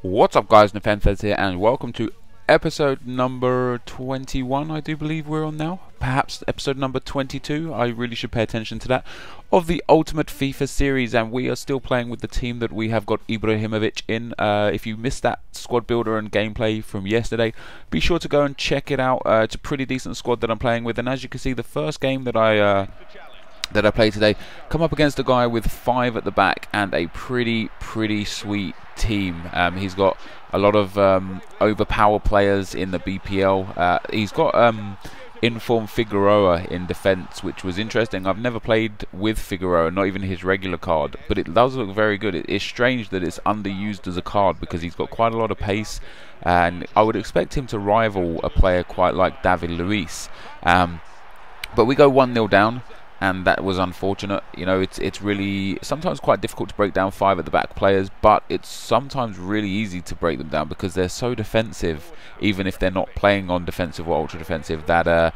What's up, guys? NepentheZ here, and welcome to episode number 21, I do believe we're on now. Perhaps episode number 22, I really should pay attention to that, of the Ultimate FIFA series, and we are still playing with the team that we have got Ibrahimovic in. If you missed that squad builder and gameplay from yesterday, be sure to go and check it out. It's a pretty decent squad that I'm playing with, and as you can see, the first game that I played today, come up against a guy with 5 at the back and a pretty sweet team. He's got a lot of overpower players in the BPL. He's got informed Figueroa in defence, which was interesting. I've never played with Figueroa, not even his regular card, but it does look very good. It's strange that it's underused as a card because he's got quite a lot of pace, and I would expect him to rival a player quite like David Luiz. But we go 1-0 down, and that was unfortunate. You know, it's really sometimes quite difficult to break down 5 at the back players, but it's sometimes really easy to break them down because they're so defensive, even if they're not playing on defensive or ultra defensive, that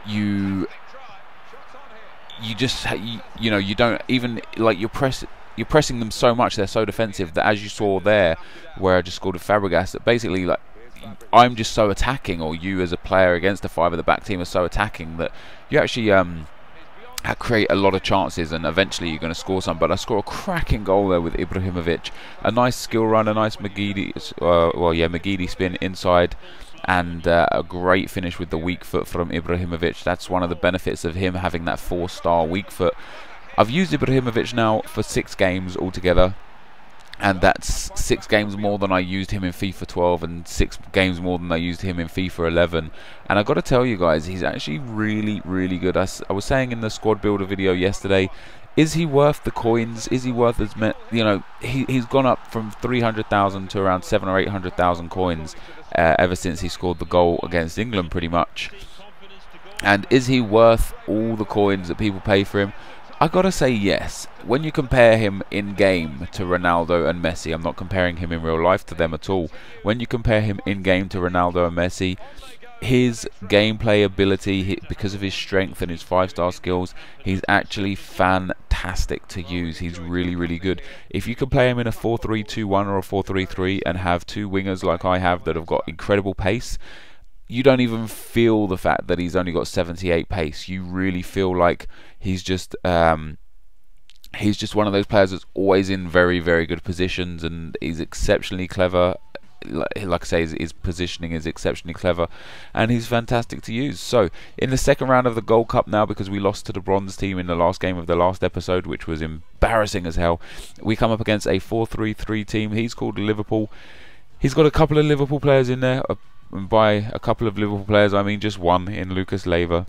you don't even, like, you're pressing them so much, they're so defensive that, as you saw there where I just scored with Fabregas, that basically, like, I'm just so attacking, or you as a player against a 5 at the back team are so attacking that you actually create a lot of chances, and eventually you're going to score some. But I score a cracking goal there with Ibrahimovic, a nice skill run, a nice Magidi spin inside, and a great finish with the weak foot from Ibrahimovic. That's one of the benefits of him having that 4-star weak foot. I've used Ibrahimovic now for 6 games altogether, and that's 6 games more than I used him in FIFA 12 and 6 games more than I used him in FIFA 11. And I've got to tell you guys, he's actually really good. I was saying in the squad builder video yesterday, is he worth the coins? Is he worth as many? You know, he's gone up from 300,000 to around 700,000 or 800,000 coins ever since he scored the goal against England, pretty much. And is he worth all the coins that people pay for him? I gotta say yes. When you compare him in game to Ronaldo and Messi, I'm not comparing him in real life to them at all. When you compare him in game to Ronaldo and Messi, his gameplay ability, because of his strength and his 5-star skills, he's actually fantastic to use. He's really good. If you can play him in a 4-3-2-1 or a 4-3-3 and have 2 wingers like I have that have got incredible pace, you don't even feel the fact that he's only got 78 pace. You really feel like he's just one of those players that's always in very good positions, and he's exceptionally clever. Like I say, his positioning is exceptionally clever, and he's fantastic to use. So in the second round of the Gold Cup now, because we lost to the bronze team in the last game of the last episode, which was embarrassing as hell, we come up against a 4-3-3 team. He's called Liverpool. He's got a couple of Liverpool players in there. And by a couple of Liverpool players, I mean just one in Lucas Leiva.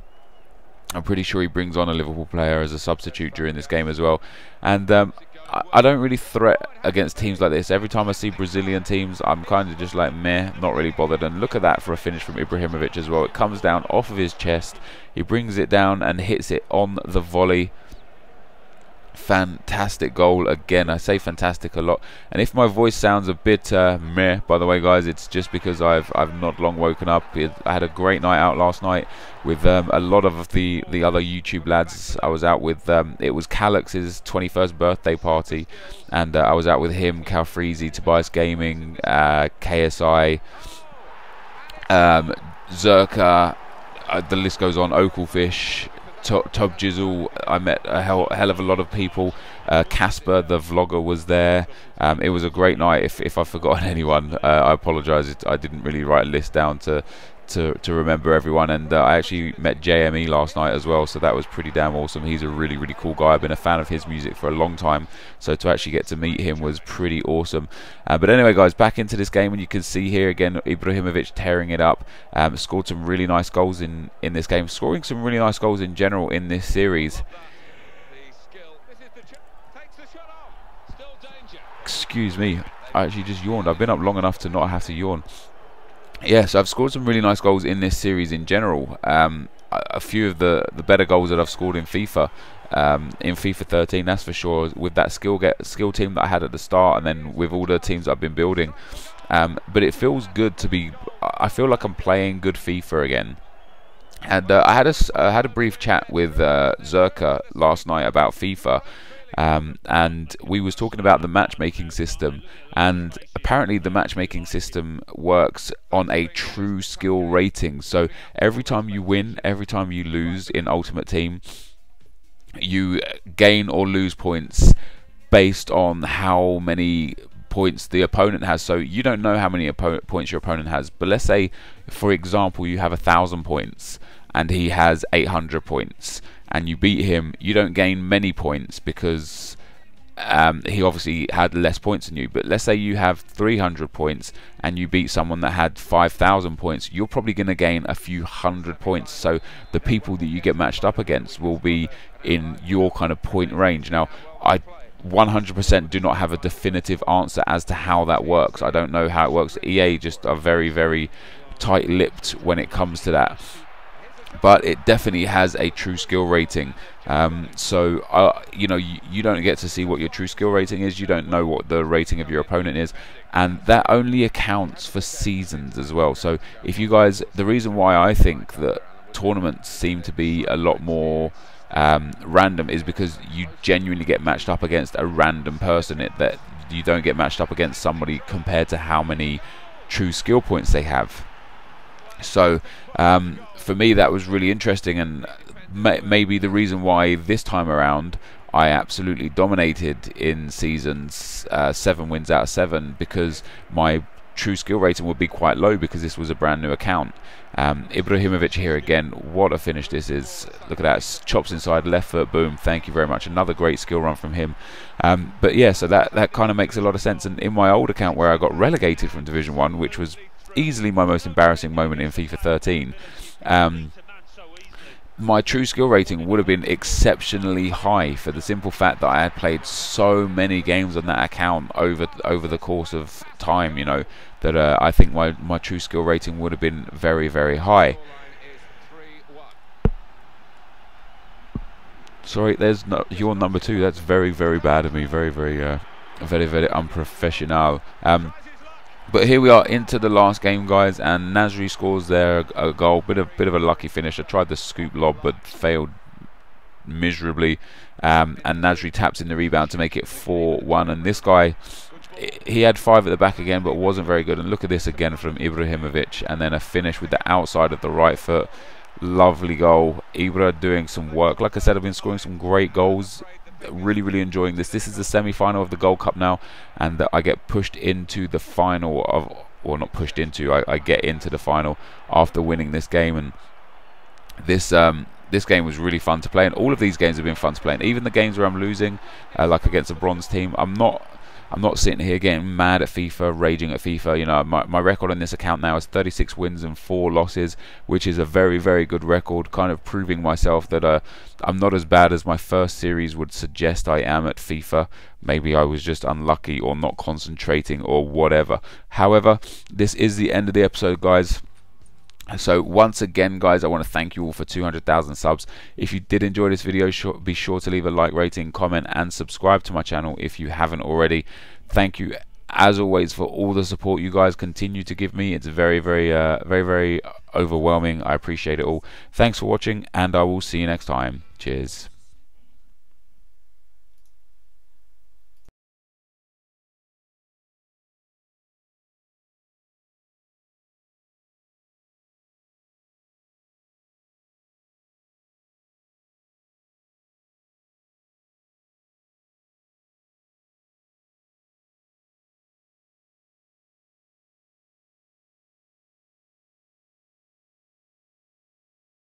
I'm pretty sure he brings on a Liverpool player as a substitute during this game as well. And I don't really threat against teams like this. Every time I see Brazilian teams, I'm kind of just like, meh, not really bothered. And look at that for a finish from Ibrahimovic as well. It comes down off of his chest. He brings it down and hits it on the volley. Fantastic goal again. I say fantastic a lot, and if my voice sounds a bit meh, by the way, guys, it's just because I've not long woken up. I had a great night out last night with a lot of the other YouTube lads. I was out with it was Calix's 21st birthday party, and I was out with him, Calfreezy, Tobias Gaming, KSI, Zerka, the list goes on, Oakelfish, Tob Jizzle. I met a hell of a lot of people. Casper, the vlogger, was there. It was a great night. If I've forgotten anyone, I apologise. I didn't really write a list down to remember everyone. And I actually met JME last night as well, so that was pretty damn awesome. He's a really cool guy. I've been a fan of his music for a long time, so to actually get to meet him was pretty awesome. But anyway, guys, back into this game, and you can see here again Ibrahimovic tearing it up. Scored some really nice goals in this game, scoring some really nice goals in general in this series. Excuse me, I actually just yawned. I've been up long enough to not have to yawn. Yes, I've scored some really nice goals in this series in general. A few of the better goals that I've scored in FIFA, in FIFA 13, that's for sure, with that skill team that I had at the start, and then with all the teams I've been building. But it feels good to be. I feel like I'm playing good FIFA again. And I had a brief chat with Zerka last night about FIFA, and we was talking about the matchmaking system, and apparently the matchmaking system works on a true skill rating. So every time you win, every time you lose in Ultimate Team, you gain or lose points based on how many points the opponent has. So you don't know how many points your opponent has, but let's say, for example, you have 1,000 points and he has 800 points, and you beat him. You don't gain many points because he obviously had less points than you. But let's say you have 300 points and you beat someone that had 5,000 points, you're probably going to gain a few hundred points. So the people that you get matched up against will be in your kind of point range. Now, I 100% do not have a definitive answer as to how that works. I don't know how it works. EA just are very, very tight-lipped when it comes to that, but it definitely has a true skill rating. So you know, you don't get to see what your true skill rating is. You don't know what the rating of your opponent is, and that only accounts for seasons as well. So if you guys, the reason why I think that tournaments seem to be a lot more random is because you genuinely get matched up against a random person. That you don't get matched up against somebody compared to how many true skill points they have. So for me, that was really interesting, and maybe the reason why this time around I absolutely dominated in seasons 7 wins out of 7, because my true skill rating would be quite low because this was a brand new account. Ibrahimovic here again, what a finish this is. Look at that, chops inside, left foot, boom, thank you very much. Another great skill run from him. But yeah, so that kind of makes a lot of sense. And in my old account where I got relegated from Division 1, which was easily my most embarrassing moment in FIFA 13, my true skill rating would have been exceptionally high, for the simple fact that I had played so many games on that account over the course of time, you know, that I think my true skill rating would have been very, very high. Sorry, there's your number 2. That's very, very bad of me. Very, very, very unprofessional. But here we are into the last game, guys, and Nasri scores there a goal. Bit of a lucky finish. I tried the scoop lob but failed miserably, and Nasri taps in the rebound to make it 4-1. And this guy, he had 5 at the back again, but wasn't very good. And look at this again from Ibrahimovic, and then a finish with the outside of the right foot. Lovely goal. Ibra doing some work. Like I said, I've been scoring some great goals. Really, really enjoying this. This is the semi-final of the Gold Cup now, and I get pushed into the final of, or not pushed into, I get into the final after winning this game. And this this game was really fun to play, and all of these games have been fun to play. And even the games where I'm losing, like against a bronze team, I'm not sitting here getting mad at FIFA, raging at FIFA. You know, my record on this account now is 36 wins and 4 losses, which is a very, very good record, kind of proving myself that I'm not as bad as my first series would suggest I am at FIFA. Maybe I was just unlucky or not concentrating or whatever. However, this is the end of the episode, guys. So once again, guys, I want to thank you all for 200,000 subs. If you did enjoy this video, be sure to leave a like, rating, comment, and subscribe to my channel if you haven't already. Thank you, as always, for all the support you guys continue to give me. It's very, very, very overwhelming. I appreciate it all. Thanks for watching, and I will see you next time. Cheers.